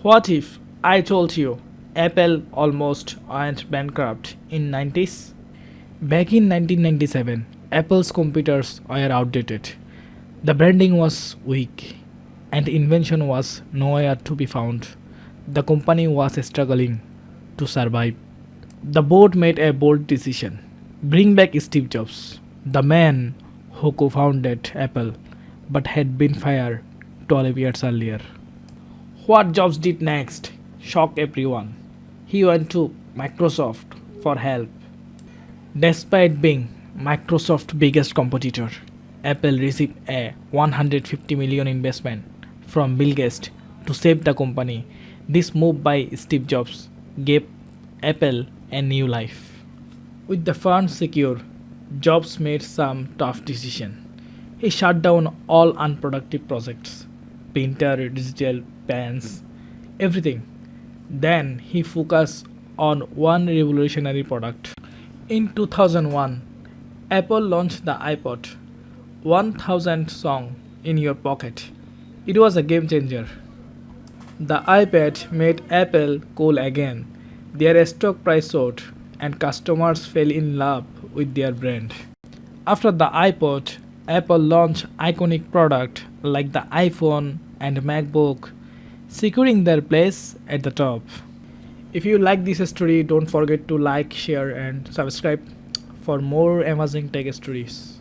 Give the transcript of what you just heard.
What if I told you Apple almost went bankrupt in 90s? Back in 1997, Apple's computers were outdated. The branding was weak and invention was nowhere to be found. The company was struggling to survive. The board made a bold decision: bring back Steve Jobs, the man who co founded Apple but had been fired 12 years earlier. What Jobs did next shocked everyone. He went to Microsoft for help. Despite being Microsoft's biggest competitor, Apple received a 150 million investment from Bill Gates to save the company. This move by Steve Jobs gave Apple a new life. With the funds secure, Jobs made some tough decisions. He shut down all unproductive projects, printer, digital pens, everything. Then he focused on one revolutionary product. In 2001, Apple launched the iPod, 1000 song in your pocket. It was a game changer. The iPad made Apple cool again. Their stock price soared, and customers fell in love with their brand. After the iPod, Apple launched iconic products like the iPhone and MacBook, securing their place at the top. If you like this story, don't forget to like, share, and subscribe for more amazing tech stories.